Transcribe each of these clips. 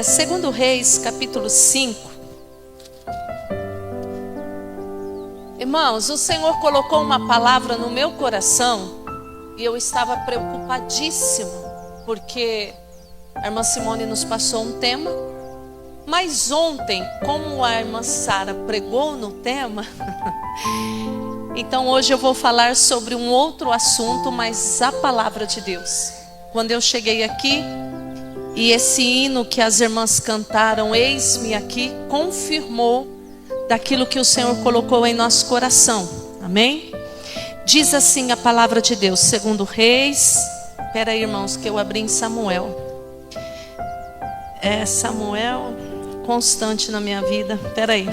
Segundo Reis, capítulo 5. Irmãos, o Senhor colocou uma palavra no meu coração e eu estava preocupadíssima, porque a irmã Simone nos passou um tema, mas ontem, como a irmã Sara pregou no tema, então hoje eu vou falar sobre um outro assunto, mas a palavra de Deus. Quando eu cheguei aqui, e esse hino que as irmãs cantaram, eis-me aqui, confirmou daquilo que o Senhor colocou em nosso coração, amém? Diz assim a palavra de Deus, segundo Reis, espera aí irmãos, que eu abri em Samuel. Samuel, constante na minha vida, espera aí.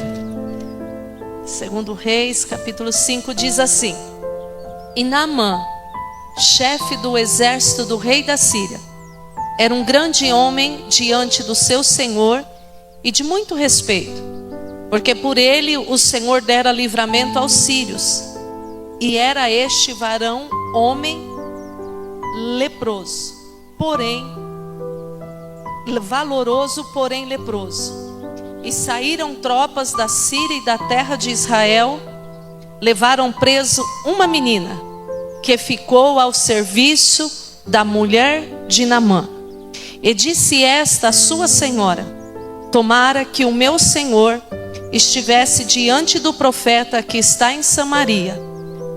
Segundo Reis, capítulo 5, diz assim: E Naamã, chefe do exército do rei da Síria, era um grande homem diante do seu senhor e de muito respeito, porque por ele o Senhor dera livramento aos sírios. E era este varão homem leproso, porém valoroso, porém leproso. E saíram tropas da Síria e da terra de Israel, levaram preso uma menina, que ficou ao serviço da mulher de Naamã. E disse esta a sua senhora: tomara que o meu senhor estivesse diante do profeta que está em Samaria,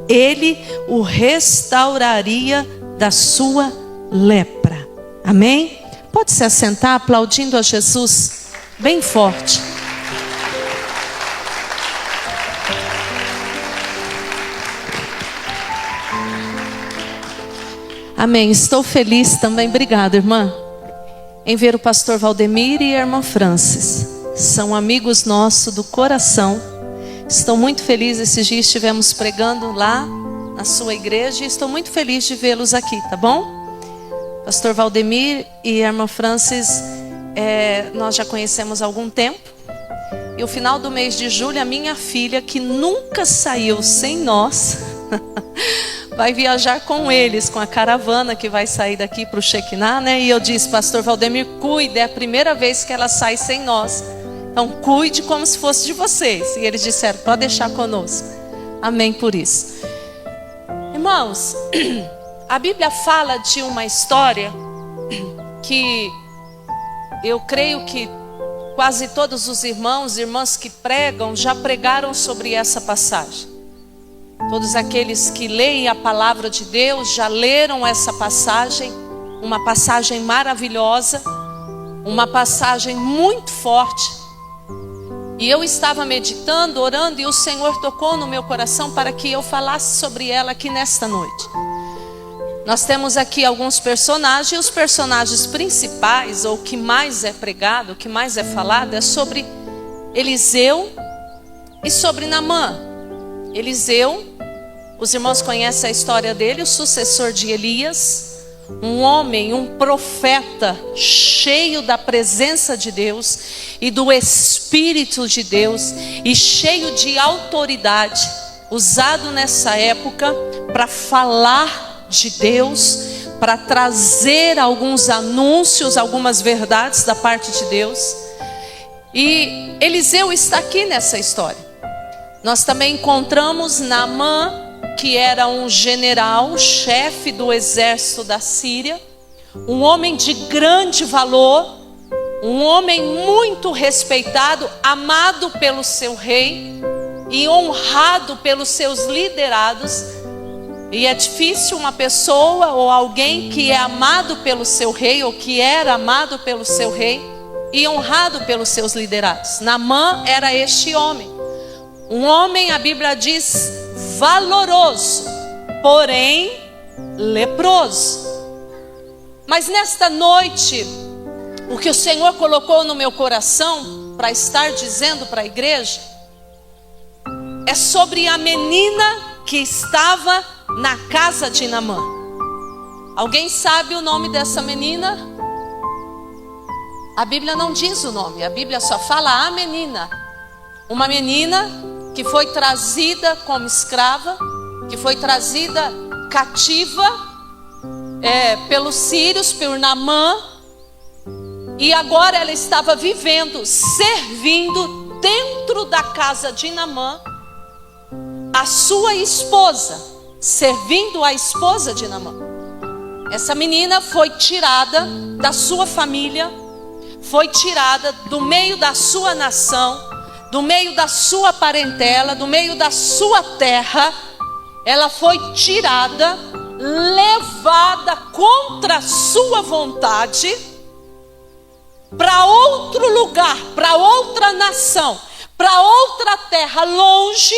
ele o restauraria da sua lepra. Amém? Pode se assentar aplaudindo a Jesus bem forte. Amém. Estou feliz também, obrigada irmã, em ver o pastor Valdemir e a irmã Francis. São amigos nossos do coração. Estou muito feliz, esses dias estivemos pregando lá na sua igreja e estou muito feliz de vê-los aqui, tá bom? Pastor Valdemir e a irmã Francis, nós já conhecemos há algum tempo. E o final do mês de julho, a minha filha, que nunca saiu sem nós, vai viajar com eles, com a caravana que vai sair daqui para o Shekinah, né? E eu disse, pastor Valdemir, cuide, é a primeira vez que ela sai sem nós. Então cuide como se fosse de vocês. E eles disseram, pode deixar conosco. Amém por isso. Irmãos, a Bíblia fala de uma história que eu creio que quase todos os irmãos e irmãs que pregam já pregaram sobre essa passagem. Todos aqueles que leem a palavra de Deus já leram essa passagem, uma passagem maravilhosa, uma passagem muito forte. E eu estava meditando, orando, e o Senhor tocou no meu coração para que eu falasse sobre ela aqui nesta noite. Nós temos aqui alguns personagens, e os personagens principais, ou o que mais é pregado, o que mais é falado, é sobre Eliseu e sobre Naamã. Eliseu, os irmãos conhecem a história dele, o sucessor de Elias, um homem, um profeta cheio da presença de Deus e do Espírito de Deus e cheio de autoridade, usado nessa época para falar de Deus, para trazer alguns anúncios, algumas verdades da parte de Deus. E Eliseu está aqui nessa história. Nós também encontramos Naamã, que era um general, chefe do exército da Síria, um homem de grande valor, um homem muito respeitado, amado pelo seu rei e honrado pelos seus liderados. E é difícil uma pessoa ou alguém que é amado pelo seu rei, ou que era amado pelo seu rei e honrado pelos seus liderados. Naamã era este homem, um homem, a Bíblia diz, valoroso, porém leproso. Mas nesta noite, o que o Senhor colocou no meu coração para estar dizendo para a igreja é sobre a menina que estava na casa de Naamã. Alguém sabe o nome dessa menina? A Bíblia não diz o nome, a Bíblia só fala a menina. Uma menina que foi trazida como escrava, que foi trazida cativa pelos sírios, por Naamã, E agora ela estava vivendo, servindo dentro da casa de Naamã, a sua esposa, servindo a esposa de Naamã. Essa menina foi tirada da sua família, foi tirada do meio da sua nação, do meio da sua parentela, do meio da sua terra. Ela foi tirada, levada contra a sua vontade para outro lugar, para outra nação, para outra terra, longe,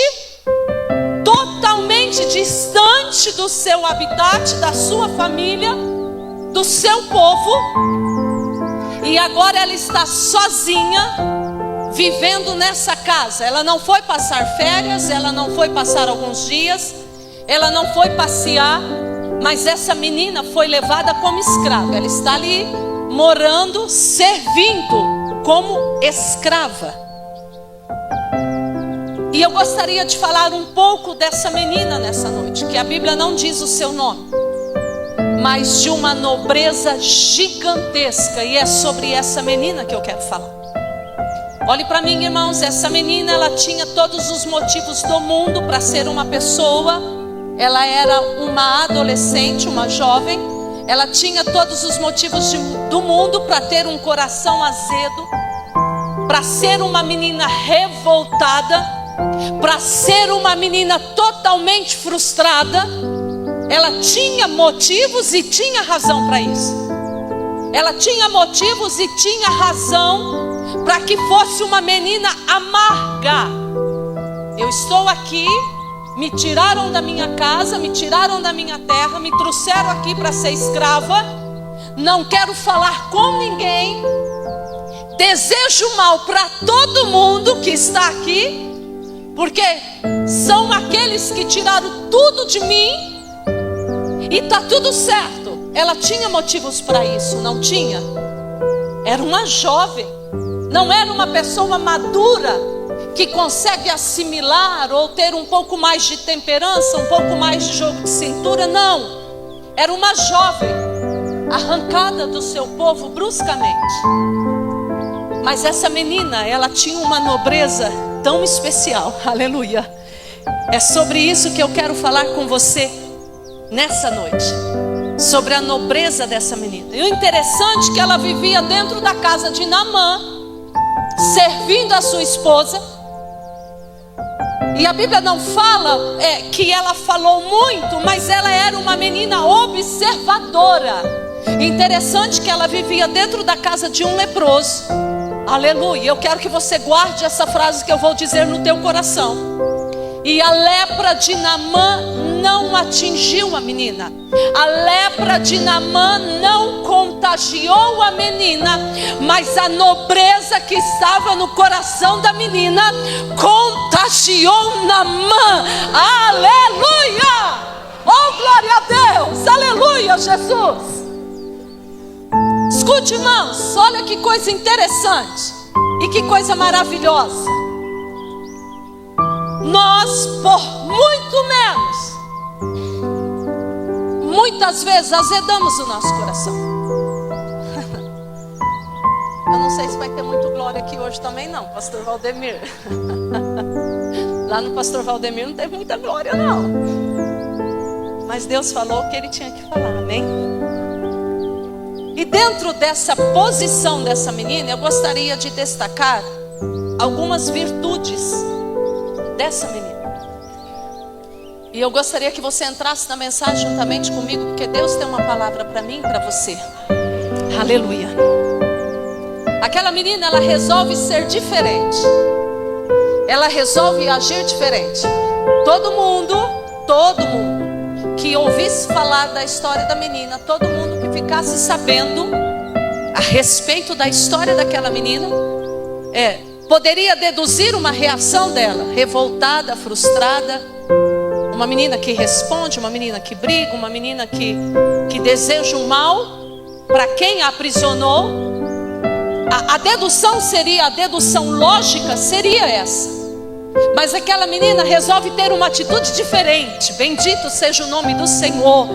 totalmente distante do seu habitat, da sua família, do seu povo. E agora ela está sozinha, vivendo nessa casa. Ela não foi passar férias, ela não foi passar alguns dias, ela não foi passear, mas essa menina foi levada como escrava. Ela está ali morando, servindo como escrava. E eu gostaria de falar um pouco dessa menina nessa noite, que a Bíblia não diz o seu nome, mas de uma nobreza gigantesca. E é sobre essa menina que eu quero falar. Olhe para mim, irmãos, essa menina, ela tinha todos os motivos do mundo para ser uma pessoa. Ela era uma adolescente, uma jovem. Ela tinha todos os motivos do mundo para ter um coração azedo, para ser uma menina revoltada, para ser uma menina totalmente frustrada. Ela tinha motivos e tinha razão para isso. Ela tinha motivos e tinha razão para que fosse uma menina amarga. Eu estou aqui, me tiraram da minha casa, me tiraram da minha terra, me trouxeram aqui para ser escrava. Não quero falar com ninguém. Desejo mal para todo mundo que está aqui, porque são aqueles que tiraram tudo de mim. E está tudo certo. Ela tinha motivos para isso, não tinha? Era uma jovem, não era uma pessoa madura que consegue assimilar ou ter um pouco mais de temperança, um pouco mais de jogo de cintura. Não, era uma jovem arrancada do seu povo bruscamente. Mas essa menina, ela tinha uma nobreza tão especial. Aleluia. É sobre isso que eu quero falar com você nessa noite, sobre a nobreza dessa menina. E o interessante é que ela vivia dentro da casa de Naamã, servindo a sua esposa. E a Bíblia não fala que ela falou muito, mas ela era uma menina observadora. Interessante que ela vivia dentro da casa de um leproso. Aleluia. Eu quero que você guarde essa frase que eu vou dizer no teu coração. E a lepra de Naamã não atingiu a menina. A lepra de Naamã não contagiou a menina, mas a nobreza que estava no coração da menina contagiou Naamã. Aleluia! Oh, glória a Deus! Aleluia, Jesus! Escute, irmãos, olha que coisa interessante e que coisa maravilhosa. Nós, por muito menos, muitas vezes azedamos o nosso coração. Eu não sei se vai ter muito glória aqui hoje também não, pastor Valdemir. Lá no pastor Valdemir não teve muita glória não. Mas Deus falou o que Ele tinha que falar, amém? E dentro dessa posição dessa menina, eu gostaria de destacar algumas virtudes dessa menina. E eu gostaria que você entrasse na mensagem juntamente comigo, porque Deus tem uma palavra para mim e para você. Aleluia. Aquela menina, ela resolve ser diferente. Ela resolve agir diferente. Todo mundo que ouvisse falar da história da menina, todo mundo que ficasse sabendo a respeito da história daquela menina, poderia deduzir uma reação dela, revoltada, frustrada. Uma menina que responde, uma menina que briga, uma menina que deseja o mal para quem a aprisionou. A dedução lógica seria essa. Mas aquela menina resolve ter uma atitude diferente. Bendito seja o nome do Senhor.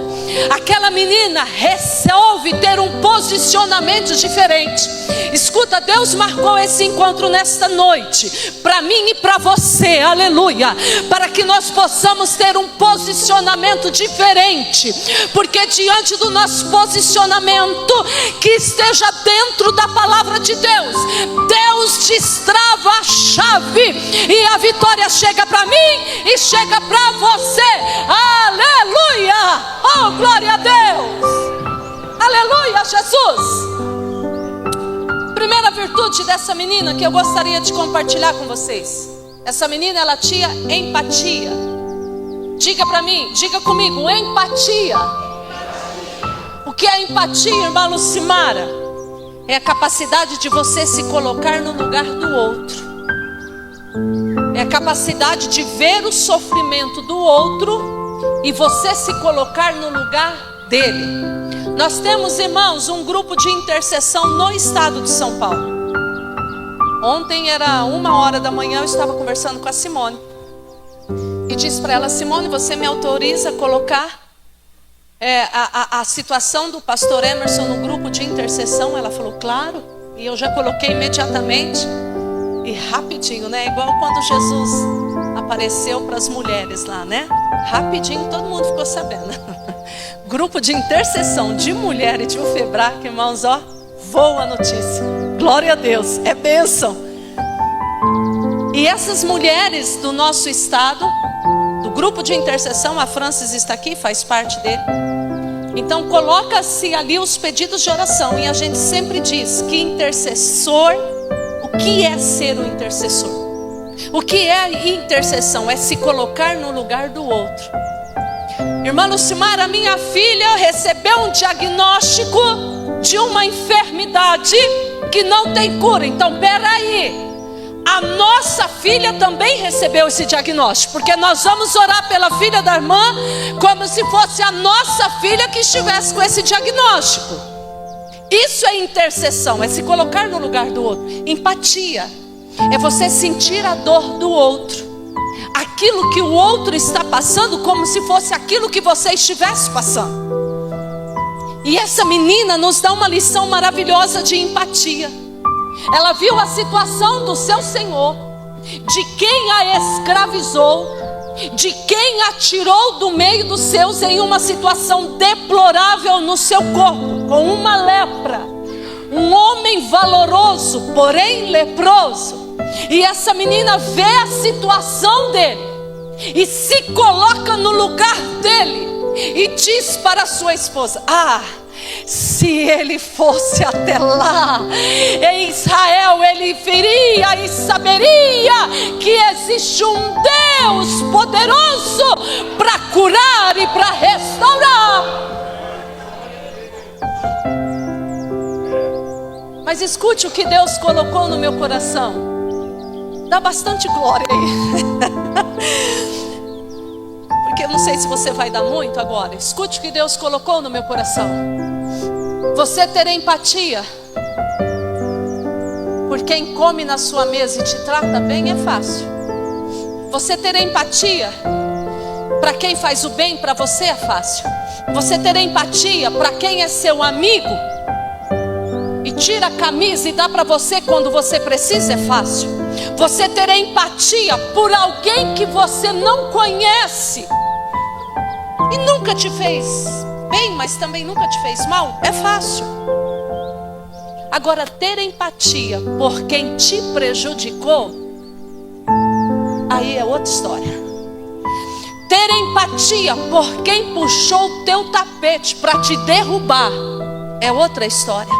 Aquela menina resolve ter um posicionamento diferente. Escuta, Deus marcou esse encontro nesta noite, para mim e para você, aleluia, para que nós possamos ter um posicionamento diferente. Porque diante do nosso posicionamento, que esteja dentro da palavra de Deus, Deus destrava a chave e a vitória chega para mim e chega para você. Aleluia! Oh, glória a Deus! Aleluia, Jesus! Primeira virtude dessa menina que eu gostaria de compartilhar com vocês. Essa menina, ela tinha empatia. Diga para mim, diga comigo, empatia. O que é empatia, irmã Lucimara? É a capacidade de você se colocar no lugar do outro. É a capacidade de ver o sofrimento do outro e você se colocar no lugar dele. Nós temos, irmãos, um grupo de intercessão no estado de São Paulo. Ontem era 1h da manhã, eu estava conversando com a Simone. E disse para ela: Simone, você me autoriza a colocar a situação do pastor Emerson no grupo de intercessão? Ela falou: claro. E eu já coloquei imediatamente. E rapidinho, né? Igual quando Jesus apareceu para as mulheres lá, né? Rapidinho todo mundo ficou sabendo. Grupo de intercessão de mulher e de UFEBRAC, irmãos, ó, voa a notícia. Glória a Deus, é bênção. E essas mulheres do nosso estado, do grupo de intercessão, a Francis está aqui, faz parte dele. Então coloca-se ali os pedidos de oração. E a gente sempre diz que intercessor, o que é ser um intercessor? O que é intercessão? É se colocar no lugar do outro. Irmã Lucimara, minha filha recebeu um diagnóstico de uma enfermidade que não tem cura. Então, peraí, a nossa filha também recebeu esse diagnóstico, porque nós vamos orar pela filha da irmã como se fosse a nossa filha que estivesse com esse diagnóstico. Isso é intercessão, é se colocar no lugar do outro. Empatia é você sentir a dor do outro, aquilo que o outro está passando, como se fosse aquilo que você estivesse passando. E essa menina nos dá uma lição maravilhosa de empatia. Ela viu a situação do seu senhor, de quem a escravizou, de quem a tirou do meio dos seus em uma situação deplorável no seu corpo, com uma lepra. Um homem valoroso, porém leproso. E essa menina vê a situação dele e se coloca no lugar dele e diz para a sua esposa: ah, se ele fosse até lá, em Israel, ele viria e saberia que existe um Deus poderoso para curar e para restaurar. Mas escute o que Deus colocou no meu coração. Dá bastante glória aí. Porque eu não sei se você vai dar muito agora. Escute o que Deus colocou no meu coração. Você ter empatia por quem come na sua mesa e te trata bem é fácil. Você ter empatia para quem faz o bem para você é fácil. Você ter empatia para quem é seu amigo e tira a camisa e dá para você quando você precisa é fácil. Você ter empatia por alguém que você não conhece e nunca te fez bem, mas também nunca te fez mal, é fácil. Agora, ter empatia por quem te prejudicou, aí é outra história. Ter empatia por quem puxou o teu tapete para te derrubar é outra história.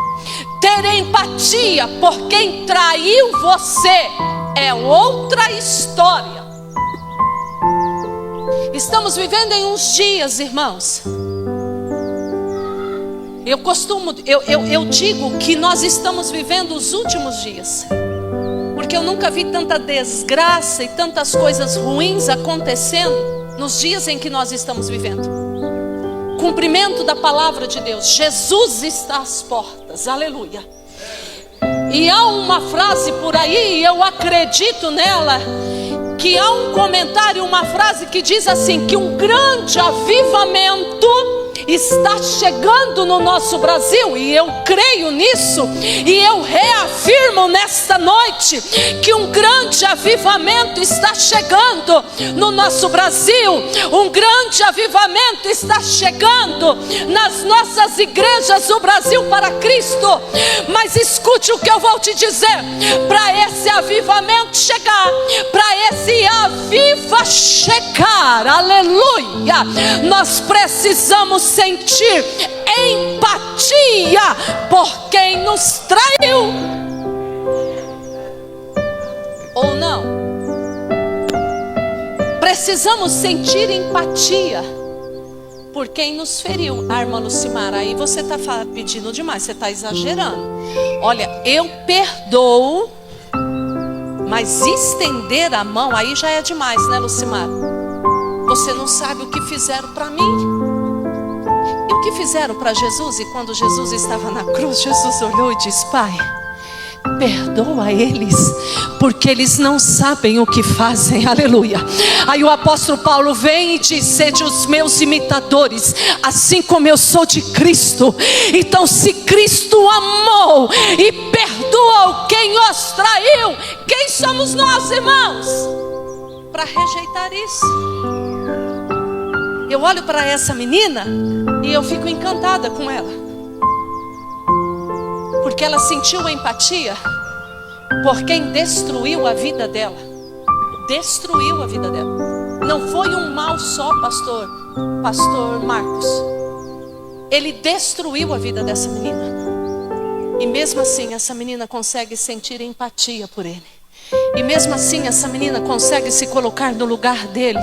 Ter empatia por quem traiu você é outra história. Estamos vivendo em uns dias, irmãos. Eu digo que nós estamos vivendo os últimos dias, porque eu nunca vi tanta desgraça e tantas coisas ruins acontecendo nos dias em que nós estamos vivendo. Cumprimento da palavra de Deus. Jesus está às portas, aleluia. E há uma frase por aí, e eu acredito nela, que há um comentário, uma frase que diz assim, que um grande avivamento está chegando no nosso Brasil, e eu creio nisso, e eu reafirmo nesta noite, que um grande avivamento está chegando no nosso Brasil, um grande avivamento está chegando nas nossas igrejas do Brasil para Cristo. Mas escute o que eu vou te dizer: para esse avivamento chegar, para esse aviva chegar, aleluia, nós precisamos sentir empatia por quem nos traiu, ou não? Precisamos sentir empatia por quem nos feriu. Ah, irmã Lucimar, aí você está pedindo demais, você está exagerando. Olha, eu perdoo, mas estender a mão aí já é demais, né, Lucimar? Você não sabe o que fizeram para mim. E o que fizeram para Jesus? E quando Jesus estava na cruz, Jesus olhou e disse: Pai, perdoa eles, porque eles não sabem o que fazem, aleluia. Aí o apóstolo Paulo vem e diz: sede os meus imitadores, assim como eu sou de Cristo. Então, se Cristo amou e perdoou quem os traiu, quem somos nós, irmãos, para rejeitar isso? Eu olho para essa menina e eu fico encantada com ela, porque ela sentiu empatia por quem destruiu a vida dela. Destruiu a vida dela. Não foi um mal só, pastor Marcos. Ele destruiu a vida dessa menina. E mesmo assim essa menina consegue sentir empatia por ele. E mesmo assim essa menina consegue se colocar no lugar dele.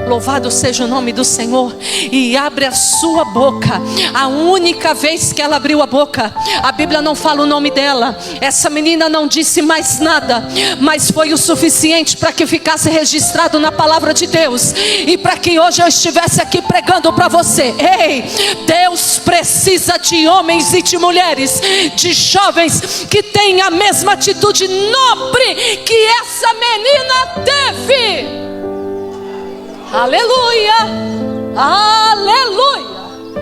Louvado seja o nome do Senhor. E abre a sua boca. A única vez que ela abriu a boca, a Bíblia não fala o nome dela. Essa menina não disse mais nada, mas foi o suficiente para que ficasse registrado na palavra de Deus, e para que hoje eu estivesse aqui pregando para você. Ei, Deus precisa de homens e de mulheres, de jovens que têm a mesma atitude nobre que essa menina teve. Aleluia, aleluia.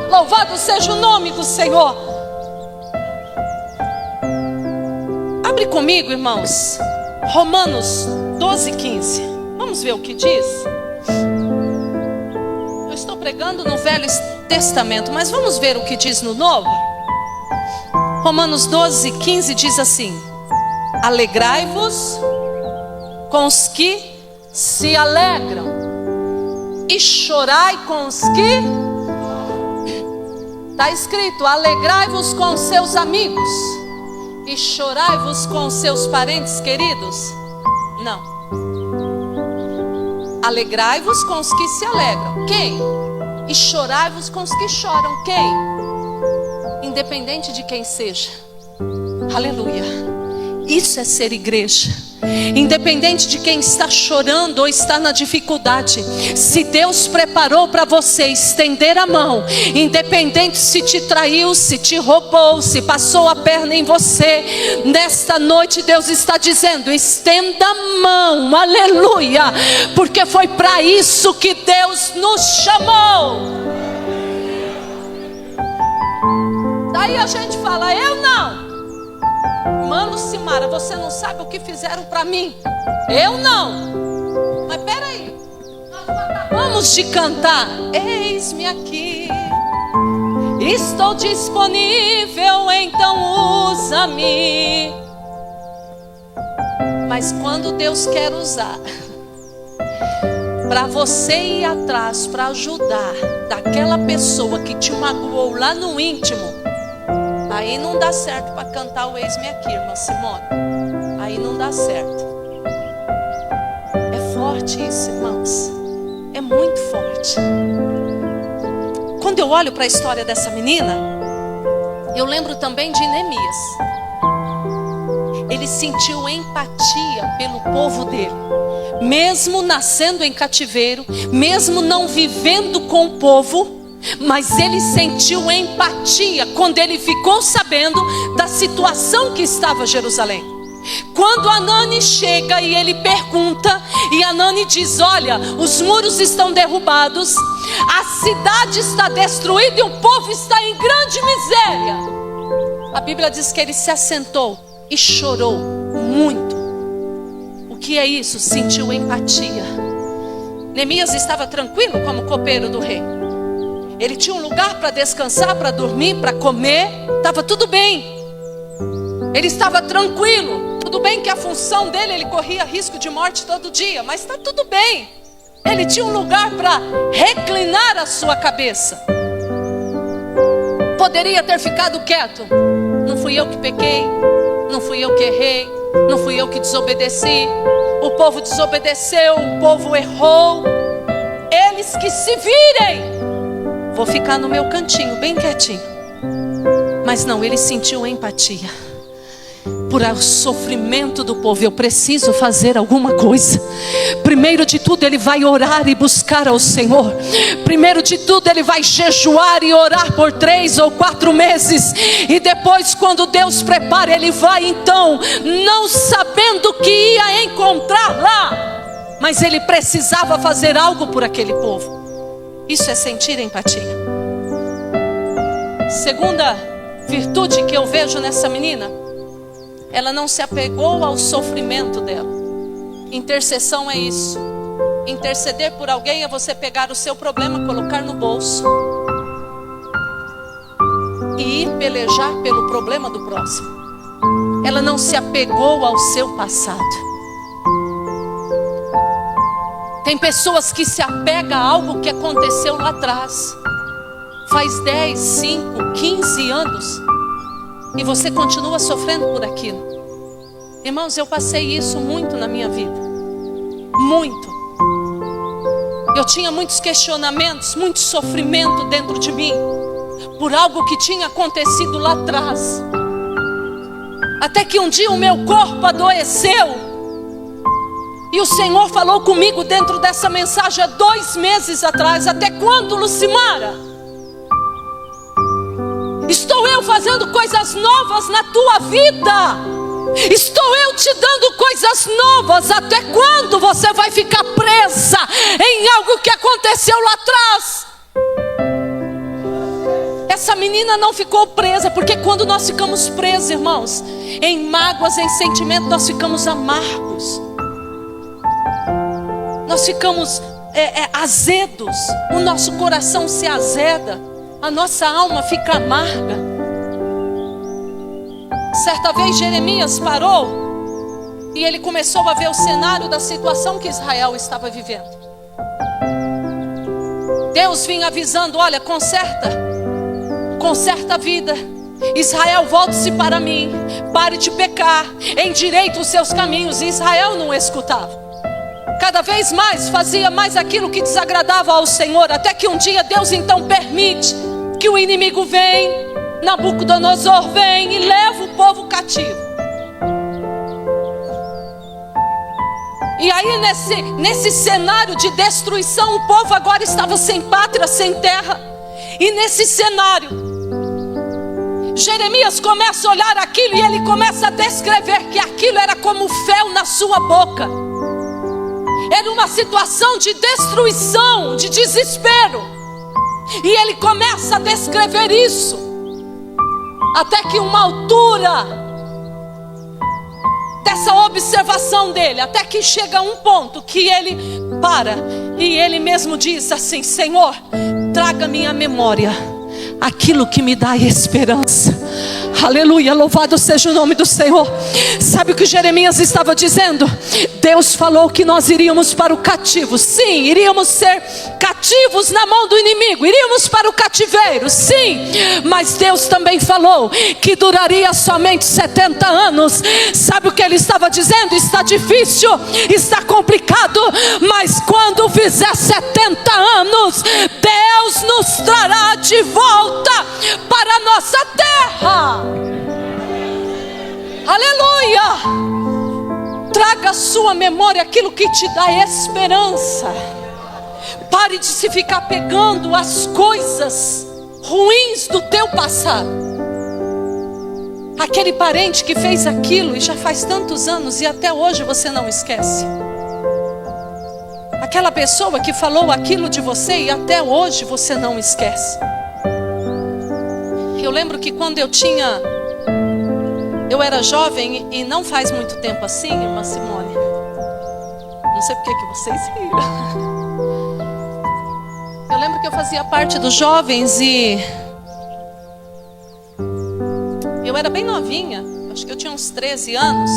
Louvado seja o nome do Senhor. Abre comigo, irmãos, Romanos 12:15. Vamos ver o que diz. Eu estou pregando no Velho Testamento, mas vamos ver o que diz no Novo. Romanos 12:15 diz assim: alegrai-vos com os que se alegram, e chorai com os que... Está escrito: alegrai-vos com os seus amigos, e chorai-vos com os seus parentes queridos? Não. Alegrai-vos com os que se alegram. Quem? E chorai-vos com os que choram. Quem? Independente de quem seja. Aleluia. Isso é ser igreja. Independente de quem está chorando ou está na dificuldade, se Deus preparou para você estender a mão, independente se te traiu, se te roubou, se passou a perna em você, nesta noite Deus está dizendo: estenda a mão, aleluia, porque foi para isso que Deus nos chamou. Daí a gente fala: eu não. Mano, Simara, você não sabe o que fizeram para mim. Eu não. Mas peraí, nós acabamos de cantar: eis-me aqui, estou disponível, então usa-me. Mas quando Deus quer usar para você ir atrás, para ajudar daquela pessoa que te magoou lá no íntimo, aí não dá certo para cantar o eis-me aqui, irmã Simone. Aí não dá certo. É forte isso, irmãos. É muito forte. Quando eu olho para a história dessa menina, eu lembro também de Neemias. Ele sentiu empatia pelo povo dele. Mesmo nascendo em cativeiro, mesmo não vivendo com o povo, mas ele sentiu empatia quando ele ficou sabendo da situação que estava Jerusalém. Quando Anani chega e ele pergunta, e Anani diz: olha, os muros estão derrubados, a cidade está destruída e o povo está em grande miséria. A Bíblia diz que ele se assentou e chorou muito. O que é isso? Sentiu empatia. Neemias estava tranquilo como copeiro do rei. Ele tinha um lugar para descansar, para dormir, para comer. Estava tudo bem. Ele estava tranquilo. Tudo bem que a função dele, ele corria risco de morte todo dia, mas está tudo bem. Ele tinha um lugar para reclinar a sua cabeça. Poderia ter ficado quieto. Não fui eu que pequei, não fui eu que errei, não fui eu que desobedeci. O povo desobedeceu, o povo errou. Eles que se virem. Vou ficar no meu cantinho, bem quietinho. Mas não, ele sentiu empatia por o sofrimento do povo. Eu preciso fazer alguma coisa. Primeiro de tudo ele vai orar e buscar ao Senhor. Primeiro de tudo ele vai jejuar e orar por 3 ou 4 meses. E depois, quando Deus prepara, ele vai então, não sabendo o que ia encontrar lá, mas ele precisava fazer algo por aquele povo. Isso é sentir empatia. Segunda virtude que eu vejo nessa menina: ela não se apegou ao sofrimento dela. Intercessão é isso. Interceder por alguém é você pegar o seu problema, colocar no bolso e ir pelejar pelo problema do próximo. Ela não se apegou ao seu passado. Tem pessoas que se apegam a algo que aconteceu lá atrás, faz 10, 5, 15 anos, e você continua sofrendo por aquilo. Irmãos, eu passei isso muito na minha vida. Muito. Eu tinha muitos questionamentos, muito sofrimento dentro de mim, por algo que tinha acontecido lá atrás. Até que um dia o meu corpo adoeceu. E o Senhor falou comigo dentro dessa mensagem há 2 meses atrás: até quando, Lucimara? Estou eu fazendo coisas novas na tua vida. Estou eu te dando coisas novas. Até quando você vai ficar presa em algo que aconteceu lá atrás? Essa menina não ficou presa, porque quando nós ficamos presos, irmãos, em mágoas, em sentimento, nós ficamos amargos. Nós ficamos azedos. O nosso coração se azeda. A nossa alma fica amarga. Certa vez Jeremias parou e ele começou a ver o cenário da situação que Israel estava vivendo. Deus vinha avisando: olha, conserta a vida. Israel, volte-se para mim, pare de pecar, endireite os seus caminhos. E Israel não escutava. Cada vez mais fazia mais aquilo que desagradava ao Senhor. Até que um dia Deus então permite que o inimigo vem, Nabucodonosor vem e leva o povo cativo. E aí nesse cenário de destruição, o povo agora estava sem pátria, sem terra. E nesse cenário, Jeremias começa a olhar aquilo e ele começa a descrever que aquilo era como fel na sua boca. Era uma situação de destruição, de desespero. E ele começa a descrever isso. Até que uma altura dessa observação dele, até que chega um ponto que ele para. E ele mesmo diz assim: Senhor, traga-me à memória aquilo que me dá esperança. Aleluia, louvado seja o nome do Senhor. Sabe o que Jeremias estava dizendo? Deus falou que nós iríamos para o cativo. Sim, iríamos ser cativos na mão do inimigo. Iríamos para o cativeiro, sim. Mas Deus também falou que duraria somente 70 anos. Sabe o que ele estava dizendo? Está difícil, está complicado, mas quando fizer 70 anos, Deus nos trará de volta para a nossa terra. Aleluia. Traga à sua memória aquilo que te dá esperança. Pare de se ficar pegando as coisas ruins do teu passado. Aquele parente que fez aquilo e já faz tantos anos e até hoje você não esquece. Aquela pessoa que falou aquilo de você e até hoje você não esquece. Eu lembro que quando eu era jovem e não faz muito tempo assim, irmã Simone. Não sei porque que vocês riram. Eu lembro que eu fazia parte dos jovens e eu era bem novinha, acho que eu tinha uns 13 anos.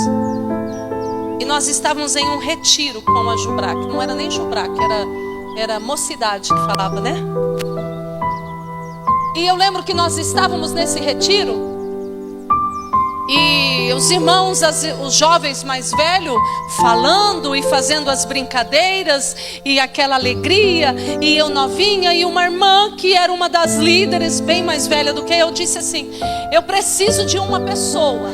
E nós estávamos em um retiro com a Jubrac. Não era nem Jubrac, era Mocidade que falava, né? E eu lembro que nós estávamos nesse retiro. E os irmãos, os jovens mais velhos, falando e fazendo as brincadeiras. E aquela alegria. E eu novinha. E uma irmã que era uma das líderes, bem mais velha do que eu, disse assim: eu preciso de uma pessoa,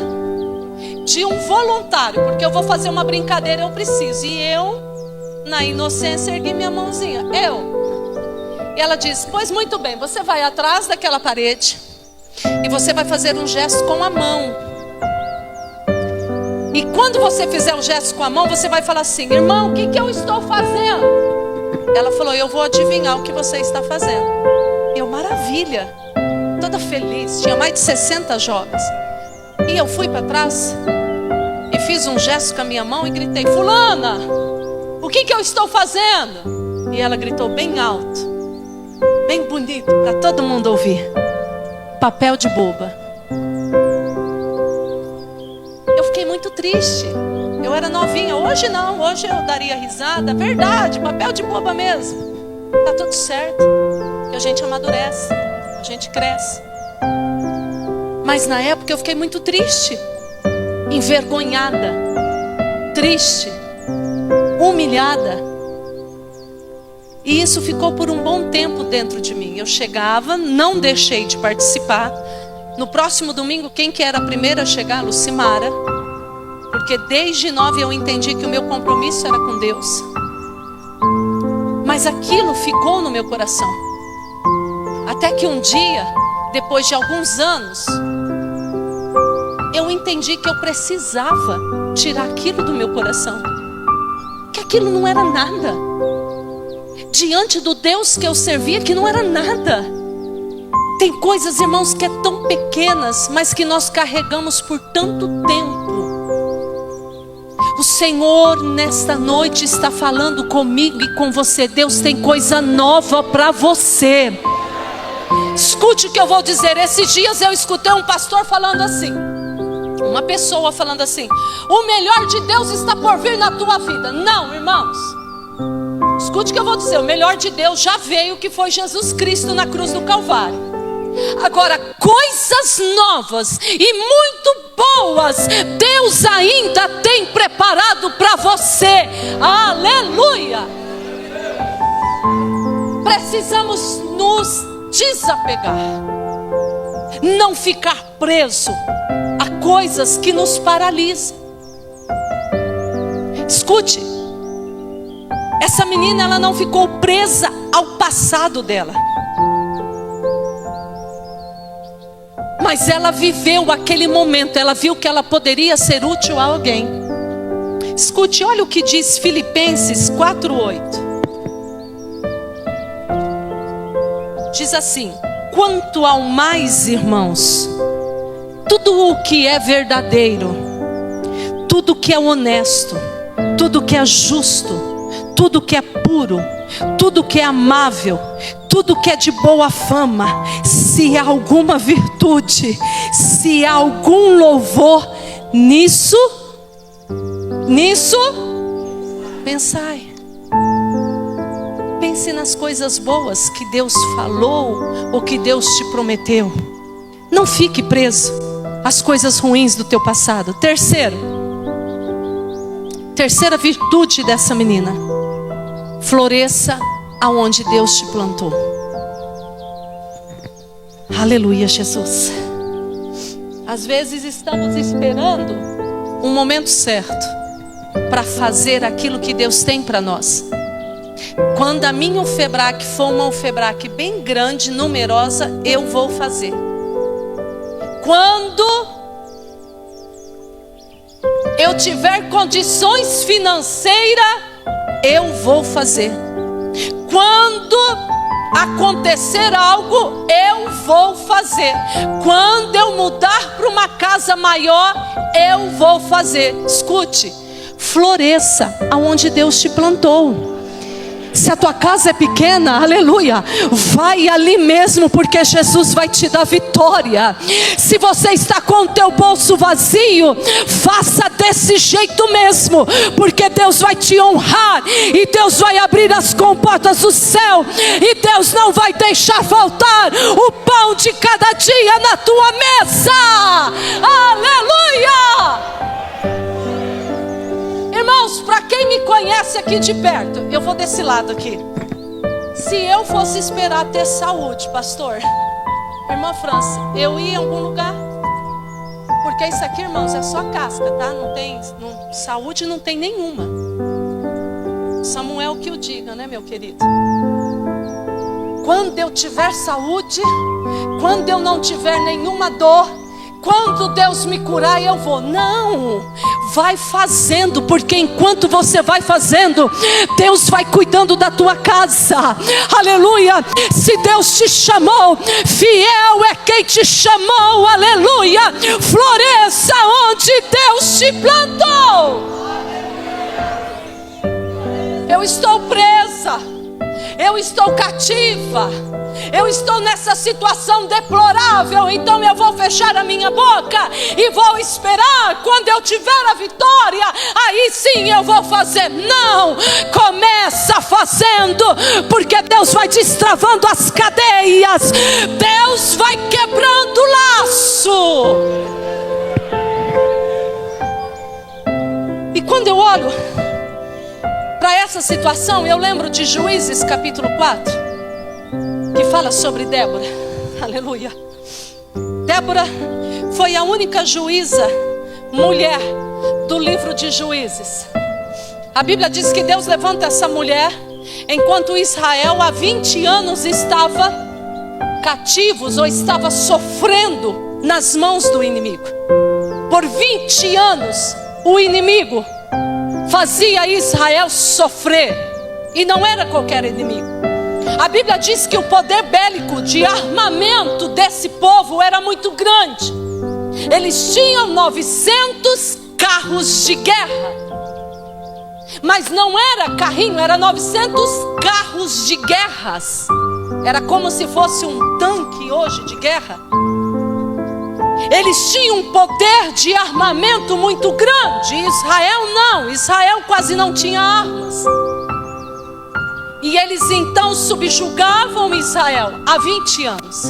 de um voluntário, porque eu vou fazer uma brincadeira, eu preciso. E eu, na inocência, ergui minha mãozinha. E ela disse: pois muito bem, você vai atrás daquela parede e você vai fazer um gesto com a mão. E quando você fizer o gesto com a mão, você vai falar assim: irmão, o que eu estou fazendo? Ela falou: eu vou adivinhar o que você está fazendo. Eu, maravilha, toda feliz, tinha mais de 60 jovens. E eu fui para trás e fiz um gesto com a minha mão e gritei: fulana, o que eu estou fazendo? E ela gritou bem alto, bem bonito, para todo mundo ouvir: papel de boba. Eu fiquei muito triste. Eu era novinha. Hoje não, hoje eu daria risada. Verdade, papel de boba mesmo. Tá tudo certo, que a gente amadurece, a gente cresce. Mas na época eu fiquei muito triste, envergonhada, triste, humilhada. E isso ficou por um bom tempo dentro de mim. Eu chegava, não deixei de participar. No próximo domingo, quem que era a primeira a chegar? Lucimara. Porque desde 9 eu entendi que o meu compromisso era com Deus. Mas aquilo ficou no meu coração. Até que um dia, depois de alguns anos, eu entendi que eu precisava tirar aquilo do meu coração. Que aquilo não era nada. Diante do Deus que eu servia, que não era nada. Tem coisas, irmãos, que é tão pequenas, mas que nós carregamos por tanto tempo. O Senhor nesta noite está falando comigo e com você. Deus tem coisa nova para você. Escute o que eu vou dizer. Esses dias eu escutei um pastor falando assim, uma pessoa falando assim: o melhor de Deus está por vir na tua vida. Não, irmãos, escute o que eu vou dizer. O melhor de Deus já veio, que foi Jesus Cristo na cruz do Calvário. Agora, coisas novas e muito boas Deus ainda tem preparado para você. Aleluia. Precisamos nos desapegar, não ficar preso a coisas que nos paralisam. Escute, essa menina, ela não ficou presa ao passado dela, mas ela viveu aquele momento. Ela viu que ela poderia ser útil a alguém. Escute, olha o que diz Filipenses 4:8. Diz assim: quanto ao mais, irmãos, tudo o que é verdadeiro, tudo que é honesto, tudo que é justo, tudo que é puro, tudo que é amável, tudo que é de boa fama, se há alguma virtude, se há algum louvor, nisso pensai. Pense nas coisas boas que Deus falou ou que Deus te prometeu. Não fique preso às coisas ruins do teu passado. Terceira virtude dessa menina: floresça aonde Deus te plantou. Aleluia, Jesus. Às vezes estamos esperando um momento certo para fazer aquilo que Deus tem para nós. Quando a minha UFEBRAC for uma UFEBRAC bem grande, numerosa, eu vou fazer. Quando eu tiver condições financeiras, eu vou fazer. Quando acontecer algo, eu vou fazer. Quando eu mudar para uma casa maior, eu vou fazer. Escute, floresça aonde Deus te plantou. Se a tua casa é pequena, aleluia, vai ali mesmo, porque Jesus vai te dar vitória. Se você está com o teu bolso vazio, faça desse jeito mesmo, porque Deus vai te honrar, e Deus vai abrir as comportas do céu, e Deus não vai deixar faltar o pão de cada dia na tua mesa. Aleluia! Irmãos, para quem me conhece aqui de perto, eu vou desse lado aqui. Se eu fosse esperar ter saúde, pastor, irmã França, eu ia em algum lugar? Porque isso aqui, irmãos, é só casca, tá? Saúde não tem nenhuma. Samuel que o diga, né, meu querido? Quando eu tiver saúde, quando eu não tiver nenhuma dor, quando Deus me curar, eu vou. Não, vai fazendo, porque enquanto você vai fazendo, Deus vai cuidando da tua casa. Aleluia. Se Deus te chamou, fiel é quem te chamou. Aleluia. Floresça onde Deus te plantou. Eu estou presa, eu estou cativa, eu estou nessa situação deplorável, então eu vou fechar a minha boca e vou esperar. Quando eu tiver a vitória, aí sim eu vou fazer. Não, começa fazendo, porque Deus vai destravando as cadeias, Deus vai quebrando o laço. E quando eu olho para essa situação, eu lembro de Juízes capítulo 4, que fala sobre Débora. Aleluia. Débora foi a única juíza mulher do livro de Juízes. A Bíblia diz que Deus levanta essa mulher enquanto Israel há 20 anos estava cativos, ou estava sofrendo nas mãos do inimigo. Por 20 anos o inimigo fazia Israel sofrer, e não era qualquer inimigo. A Bíblia diz que o poder bélico de armamento desse povo era muito grande. Eles tinham 900 carros de guerra. Mas não era carrinho, era 900 carros de guerras. Era como se fosse um tanque hoje de guerra. Eles tinham um poder de armamento muito grande. Israel não, Israel quase não tinha armas. E eles então subjugavam Israel há 20 anos.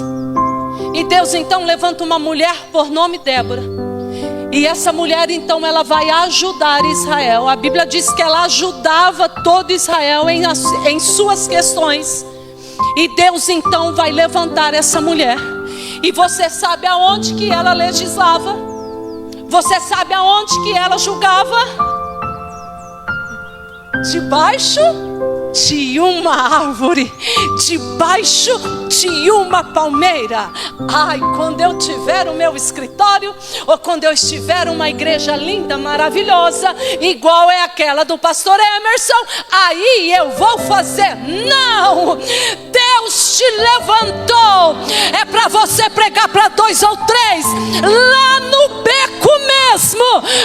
E Deus então levanta uma mulher por nome Débora. E essa mulher então ela vai ajudar Israel. A Bíblia diz que ela ajudava todo Israel em suas questões. E Deus então vai levantar essa mulher. E você sabe aonde que ela legislava? Você sabe aonde que ela julgava? Debaixo de uma árvore, debaixo de uma palmeira. Ai, quando eu tiver o meu escritório, ou quando eu estiver uma igreja linda, maravilhosa, igual é aquela do pastor Emerson, aí eu vou fazer. Não, Deus te levantou, é para você pregar para 2 ou 3, lá no beco mesmo,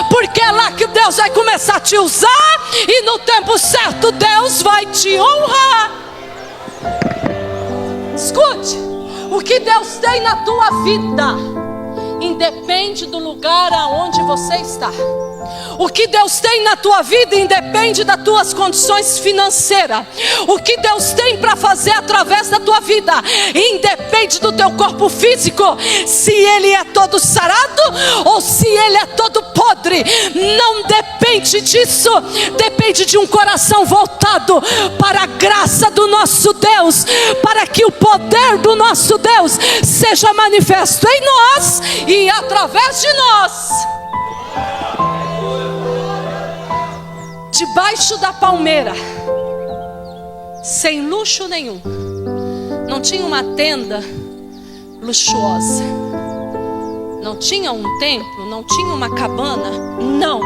porque é lá que Deus vai começar a te usar, e no tempo certo Deus vai te honrar. Escute, o que Deus tem na tua vida independe do lugar aonde você está. O que Deus tem na tua vida independe das tuas condições financeiras. O que Deus tem para fazer através da tua vida independe do teu corpo físico, se ele é todo sarado ou se ele é todo podre. Não depende disso, depende de um coração voltado para a graça do nosso Deus, para que o poder do nosso Deus seja manifesto em nós e através de nós. Debaixo da palmeira, sem luxo nenhum, não tinha uma tenda luxuosa, não tinha um templo, não tinha uma cabana, não,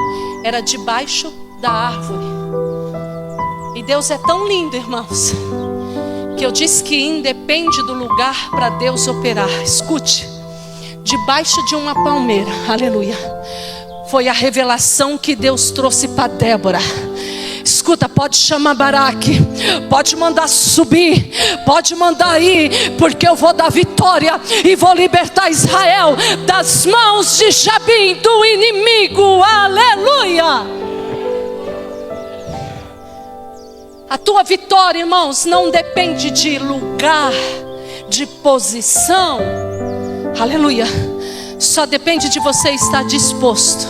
era debaixo da árvore. E Deus é tão lindo, irmãos, que eu disse que independe do lugar para Deus operar. Escute, debaixo de uma palmeira, aleluia, foi a revelação que Deus trouxe para Débora. Escuta, pode chamar Baraque, pode mandar subir, pode mandar ir, porque eu vou dar vitória e vou libertar Israel das mãos de Jabim, do inimigo, aleluia. A tua vitória, irmãos, não depende de lugar, de posição, aleluia, só depende de você estar disposto.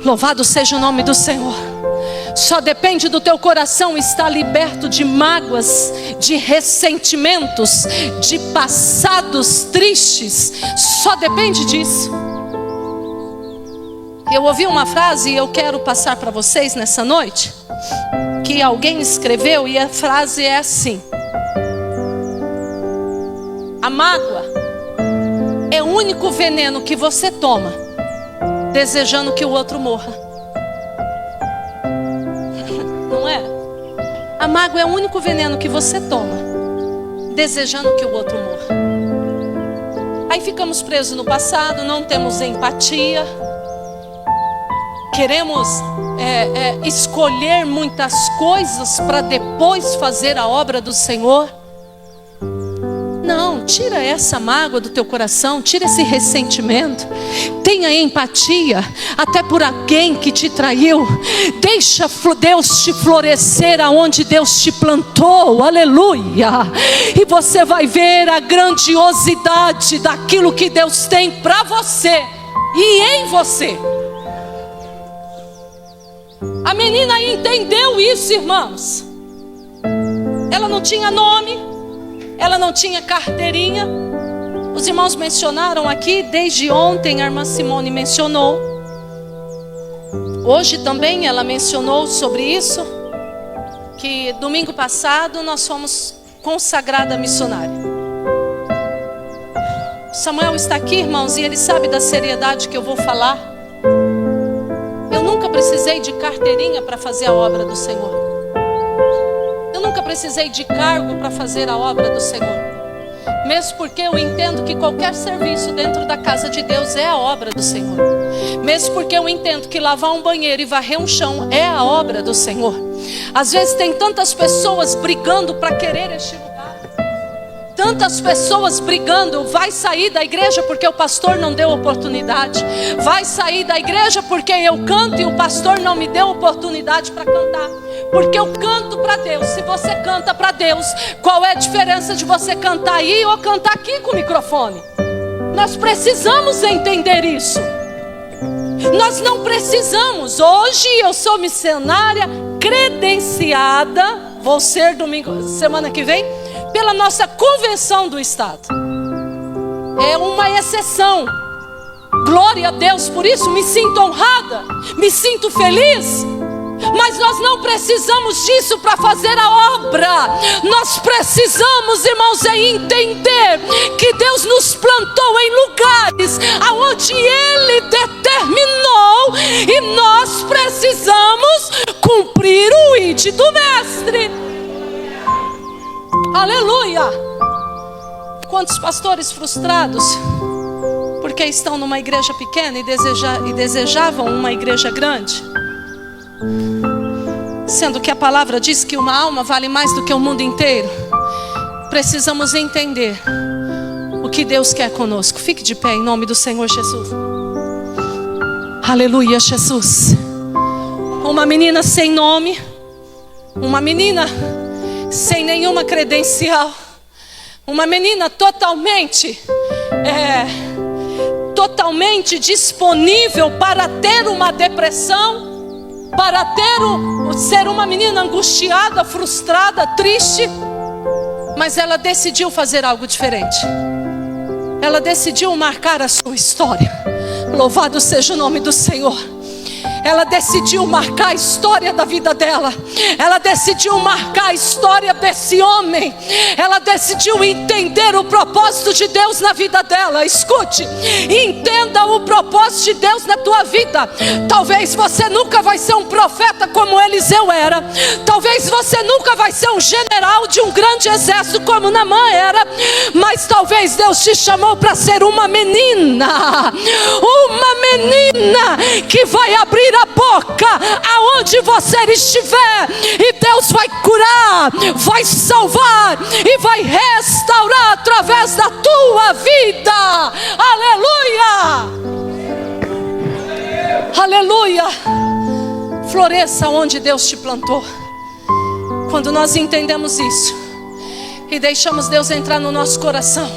Louvado seja o nome do Senhor. Só depende do teu coração estar liberto de mágoas, de ressentimentos, de passados tristes. Só depende disso. Eu ouvi uma frase e eu quero passar para vocês nessa noite, que alguém escreveu, e a frase é assim: a mágoa é o único veneno que você toma, desejando que o outro morra. Não é? A mágoa é o único veneno que você toma, desejando que o outro morra. Aí ficamos presos no passado, não temos empatia, queremos escolher muitas coisas para depois fazer a obra do Senhor. Não, tira essa mágoa do teu coração, tira esse ressentimento. Tenha empatia até por alguém que te traiu. Deixa Deus te florescer aonde Deus te plantou, aleluia. E você vai ver a grandiosidade daquilo que Deus tem para você e em você. A menina entendeu isso, irmãos. Ela não tinha nome, ela não tinha carteirinha. Os irmãos mencionaram aqui, desde ontem a irmã Simone mencionou. Hoje também ela mencionou sobre isso, que domingo passado nós fomos consagrada missionária. Samuel está aqui, irmãos, e ele sabe da seriedade que eu vou falar. Eu nunca precisei de carteirinha para fazer a obra do Senhor. Eu nunca precisei de cargo para fazer a obra do Senhor. Mesmo porque eu entendo que qualquer serviço dentro da casa de Deus é a obra do Senhor. Mesmo porque eu entendo que lavar um banheiro e varrer um chão é a obra do Senhor. Às vezes tem tantas pessoas brigando para querer este lugar. Tantas pessoas brigando, vai sair da igreja porque o pastor não deu oportunidade. Vai sair da igreja porque eu canto e o pastor não me deu oportunidade para cantar. Porque eu canto para Deus. Se você canta para Deus, qual é a diferença de você cantar aí ou cantar aqui com o microfone? Nós precisamos entender isso. Nós não precisamos. Hoje eu sou missionária credenciada, vou ser domingo, semana que vem, pela nossa convenção do estado. É uma exceção. Glória a Deus por isso, me sinto honrada, me sinto feliz. Mas nós não precisamos disso para fazer a obra. Nós precisamos, irmãos, entender que Deus nos plantou em lugares aonde Ele determinou, e nós precisamos cumprir o ide do Mestre. Aleluia! Quantos pastores frustrados porque estão numa igreja pequena e desejavam uma igreja grande, sendo que a palavra diz que uma alma vale mais do que o mundo inteiro. Precisamos entender o que Deus quer conosco. Fique de pé em nome do Senhor Jesus. Aleluia, Jesus. Uma menina sem nome, uma menina sem nenhuma credencial, uma menina totalmente disponível para ter uma depressão, para ser uma menina angustiada, frustrada, triste. Mas ela decidiu fazer algo diferente. Ela decidiu marcar a sua história. Louvado seja o nome do Senhor. Ela decidiu marcar a história da vida dela. Ela decidiu marcar a história desse homem. Ela decidiu entender o propósito de Deus na vida dela. Escute, entenda o propósito propósitos de Deus na tua vida. Talvez você nunca vai ser um profeta como Eliseu era. Talvez você nunca vai ser um general de um grande exército como Naamã era. Mas talvez Deus te chamou para ser uma menina que vai abrir a boca aonde você estiver, e Deus vai curar, vai salvar e vai restaurar através da tua vida. Aleluia! Aleluia! Floresça onde Deus te plantou. Quando nós entendemos isso e deixamos Deus entrar no nosso coração,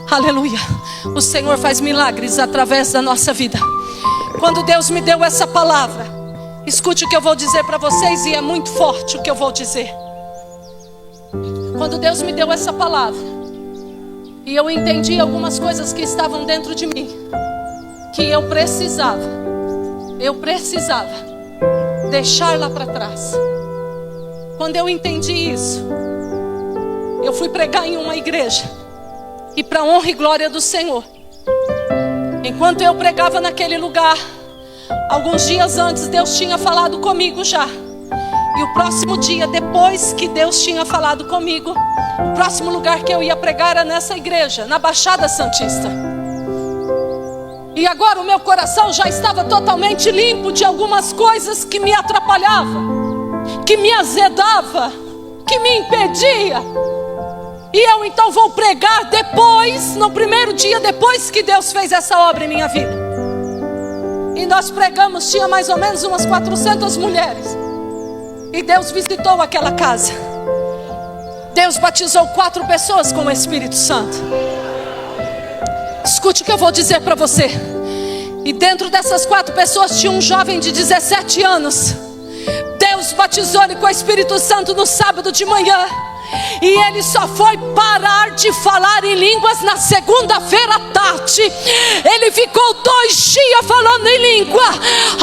aleluia, o Senhor faz milagres através da nossa vida. Quando Deus me deu essa palavra, escute o que eu vou dizer para vocês, e é muito forte o que eu vou dizer. Quando Deus me deu essa palavra, e eu entendi algumas coisas que estavam dentro de mim, que eu precisava deixar lá para trás. Quando eu entendi isso, eu fui pregar em uma igreja, e para honra e glória do Senhor, enquanto eu pregava naquele lugar, alguns dias antes Deus tinha falado comigo já. E o próximo dia, depois que Deus tinha falado comigo, o próximo lugar que eu ia pregar era nessa igreja, na Baixada Santista. E agora o meu coração já estava totalmente limpo de algumas coisas que me atrapalhavam, que me azedava, que me impedia. E eu então vou pregar depois, no primeiro dia depois que Deus fez essa obra em minha vida. E nós pregamos, tinha mais ou menos umas 400 mulheres. E Deus visitou aquela casa. Deus batizou 4 pessoas com o Espírito Santo. Escute o que eu vou dizer para você. E dentro dessas 4 pessoas tinha um jovem de 17 anos. Deus batizou ele com o Espírito Santo no sábado de manhã. E ele só foi parar de falar em línguas na segunda-feira à tarde. Ele ficou 2 dias falando em língua.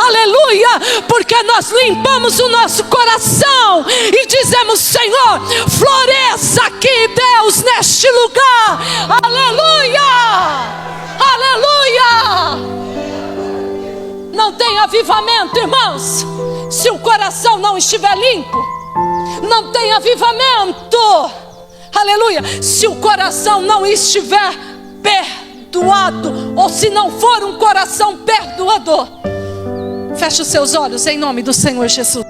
Aleluia! Porque nós limpamos o nosso coração e dizemos: Senhor, floresça aqui, Deus, neste lugar. Aleluia! Aleluia! Não tem avivamento, irmãos, se o coração não estiver limpo. Não tem avivamento, aleluia, se o coração não estiver perdoado, ou se não for um coração perdoador. Feche os seus olhos em nome do Senhor Jesus.